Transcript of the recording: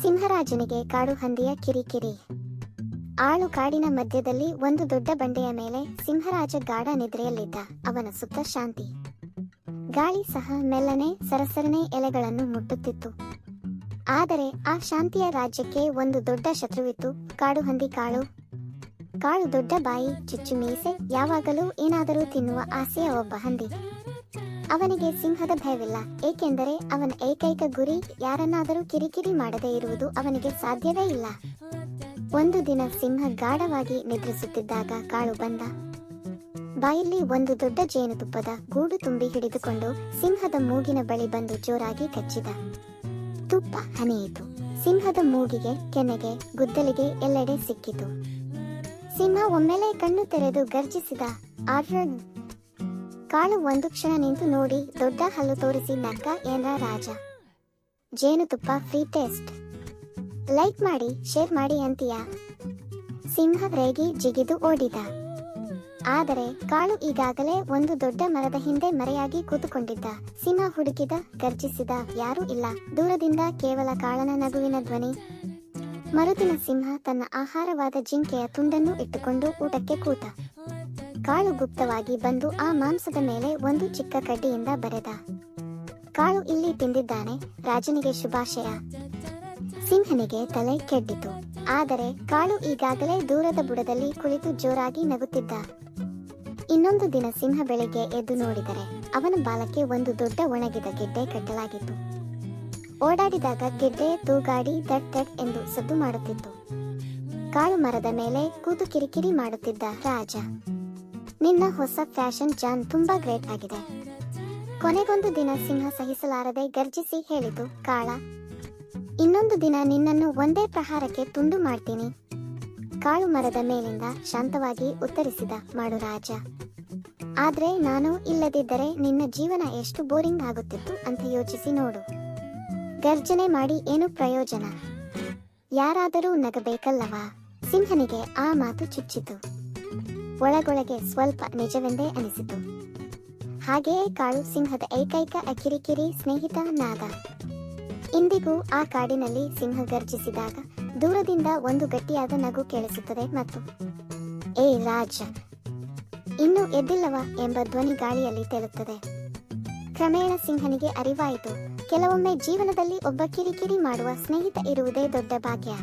ಸಿಂಹರಾಜನಿಗೆ ಕಾಡು ಹಂದಿಯ ಕಿರಿಕಿರಿ. ಆಳು ಕಾಡಿನ ಮಧ್ಯದಲ್ಲಿ ಒಂದು ದೊಡ್ಡ ಬಂಡೆಯ ಮೇಲೆ ಸಿಂಹರಾಜ ಗಾಢ ನಿದ್ರೆಯಲ್ಲಿದ್ದ. ಅವನ ಸುತ್ತ ಶಾಂತಿ. ಗಾಳಿ ಸಹ ಮೆಲ್ಲನೆ ಸರಸರನೆ ಎಲೆಗಳನ್ನು ಮುಟ್ಟುತ್ತಿತ್ತು. ಆದರೆ ಆ ಶಾಂತಿಯ ರಾಜ್ಯಕ್ಕೆ ಒಂದು ದೊಡ್ಡ ಶತ್ರುವಿತ್ತು. ಕಾಡು ಹಂದಿ ಕಾಳು. ಕಾಳು ದೊಡ್ಡ ಬಾಯಿ, ಚುಚ್ಚು ಮೀಸೆ, ಯಾವಾಗಲೂ ಏನಾದರೂ ತಿನ್ನುವ ಆಸೆಯ ಒಬ್ಬ ಹಂದಿ. ಅವನಿಗೆ ಸಿಂಹದ ಭಯವಿಲ್ಲ, ಏಕೆಂದರೆ ಅವನ ಏಕೈಕ ಗುರಿ ಯಾರನ್ನಾದರೂ ಕಿರಿಕಿರಿ ಮಾಡದೇ ಇರುವುದು ಅವನಿಗೆ ಸಾಧ್ಯವೇ ಇಲ್ಲ. ಒಂದು ದಿನ ಸಿಂಹ ಗಾಢವಾಗಿ ನಿದ್ರಿಸುತ್ತಿದ್ದಾಗ ಕಾಳು ಬಂದ. ಬಾಯಲ್ಲಿ ಒಂದು ದೊಡ್ಡ ಜೇನುತುಪ್ಪದ ಗೂಡು ತುಂಬಿ ಹಿಡಿದುಕೊಂಡು ಸಿಂಹದ ಮೂಗಿನ ಬಳಿ ಬಂದು ಜೋರಾಗಿ ಕಚ್ಚಿದ. ತುಪ್ಪ ಹನಿಯಿತು. ಸಿಂಹದ ಮೂಗಿಗೆ, ಕೆನ್ನೆಗೆ, ಗುದ್ದಲಿಗೆ ಎಲ್ಲೆಡೆ ಸಿಕ್ಕಿತು. ಸಿಂಹ ಒಮ್ಮೆಲೆ ಕಣ್ಣು ತೆರೆದು ಗರ್ಜಿಸಿದ, ಆರ್ರ್. ಕಾಳು ಒಂದು ಕ್ಷಣ ನಿಂತು ನೋಡಿ ದೊಡ್ಡ ಹಲ್ಲು ತೋರಿಸಿ ನಕ್ಕ, ಏನ್ರ ರಾಜ, ಜೇನುತುಪ್ಪ ಫ್ರೀ ಟೇಸ್ಟ್, ಲೈಕ್ ಮಾಡಿ ಶೇರ್ ಮಾಡಿ ಅಂತೀಯಾ? ಸಿಂಹ ರೇಗಿ ಜಿಗಿದು ಓಡಿದ. ಆದರೆ ಕಾಳು ಈಗಾಗಲೇ ಒಂದು ದೊಡ್ಡ ಮರದ ಹಿಂದೆ ಮರೆಯಾಗಿ ಕೂತುಕೊಂಡಿದ್ದ. ಸಿಂಹ ಹುಡುಕಿದ, ಗರ್ಜಿಸಿದ, ಯಾರೂ ಇಲ್ಲ. ದೂರದಿಂದ ಕೇವಲ ಕಾಳನ ನಗುವಿನ ಧ್ವನಿ. ಮರುದಿನ ಸಿಂಹ ತನ್ನ ಆಹಾರವಾದ ಜಿಂಕೆಯ ತುಂಡನ್ನು ಇಟ್ಟುಕೊಂಡು ಊಟಕ್ಕೆ ಕೂತ. ಕಾಳು ಗುಪ್ತವಾಗಿ ಬಂದು ಆ ಮಾಂಸದ ಮೇಲೆ ಒಂದು ಚಿಕ್ಕ ಕಡ್ಡಿಯಿಂದ ಬರೆದ, ಕಾಳು ಇಲ್ಲಿ ತಿಂದಿದ್ದಾನೆ, ರಾಜನಿಗೆ ಶುಭಾಶಯ. ಸಿಂಹನಿಗೆ ತಲೆ ಕೆಡ್ಡಿತು. ಆದರೆ ಕಾಳು ಈಗಾಗಲೇ ದೂರದ ಬುಡದಲ್ಲಿ ಕುಳಿತು ಜೋರಾಗಿ ನಗುತ್ತಿದ್ದ. ಇನ್ನೊಂದು ದಿನ ಸಿಂಹ ಬೆಳಿಗ್ಗೆ ಎದ್ದು ನೋಡಿದರೆ ಅವನ ಬಾಲಕ್ಕೆ ಒಂದು ದೊಡ್ಡ ಒಣಗಿದ ಗೆಡ್ಡೆ ಕಟ್ಟಲಾಗಿತ್ತು. ಓಡಾಡಿದಾಗ ಗೆಡ್ಡೆ ತೂಗಾಡಿ ದಟ್ ದಟ್ ಎಂದು ಸದ್ದು ಮಾಡುತ್ತಿತ್ತು. ಕಾಳು ಮರದ ಮೇಲೆ ಕೂತು ಕಿರಿಕಿರಿ ಮಾಡುತ್ತಿದ್ದ, ರಾಜ, ನಿನ್ನ ಹೊಸ ಫ್ಯಾಷನ್ ಜಾನ್ ತುಂಬಾ ಗ್ರೇಟ್ ಆಗಿದೆ. ಕೊನೆಗೊಂದು ದಿನ ಸಿಂಹ ಸಹಿಸಲಾರದೆ ಗರ್ಜಿಸಿ ಹೇಳಿತು, ಕಾಳ, ಇನ್ನೊಂದು ದಿನ ನಿನ್ನನ್ನು ಒಂದೇ ಪ್ರಹಾರಕ್ಕೆ ತುಂಡು ಮಾಡ್ತೀನಿ. ಕಾಳು ಮರದ ಮೇಲಿಂದ ಶಾಂತವಾಗಿ ಉತ್ತರಿಸಿದ, ಮಾಡು ರಾಜ. ಆದ್ರೆ ನಾನು ಇಲ್ಲದಿದ್ದರೆ ನಿನ್ನ ಜೀವನ ಎಷ್ಟು ಬೋರಿಂಗ್ ಆಗುತ್ತಿತ್ತು ಅಂತ ಯೋಚಿಸಿ ನೋಡು. ಗರ್ಜನೆ ಮಾಡಿ ಏನು ಪ್ರಯೋಜನ? ಯಾರಾದರೂ ನಗಬೇಕಲ್ಲವಾ? ಸಿಂಹನಿಗೆ ಆ ಮಾತು ಚುಚ್ಚಿತು. ಒಳಗೊಳಗೆ ಸ್ವಲ್ಪ ನಿಜವೆಂದೇ ಅನಿಸಿತು. ಹಾಗೆಯೇ ಕಾಳು ಸಿಂಹದ ಏಕೈಕ ಅಕಿರಿಕಿರಿ ಸ್ನೇಹಿತ ನಾದ. ಇಂದಿಗೂ ಆ ಕಾಡಿನಲ್ಲಿ ಸಿಂಹ ಗರ್ಜಿಸಿದಾಗ ದೂರದಿಂದ ಒಂದು ಗಟ್ಟಿಯಾದ ನಗು ಕೇಳಿಸುತ್ತದೆ ಮತ್ತು ಏ ರಾಜ, ಇನ್ನೂ ಎದ್ದಿಲ್ಲವಾ ಎಂಬ ಧ್ವನಿ ಗಾಳಿಯಲ್ಲಿ ತೇಲುತ್ತದೆ. ಕ್ರಮೇಣ ಸಿಂಹನಿಗೆ ಅರಿವಾಯಿತು, ಕೆಲವೊಮ್ಮೆ ಜೀವನದಲ್ಲಿ ಒಬ್ಬ ಕಿರಿಕಿರಿ ಮಾಡುವ ಸ್ನೇಹಿತ ಇರುವುದೇ ದೊಡ್ಡ ಭಾಗ್ಯ.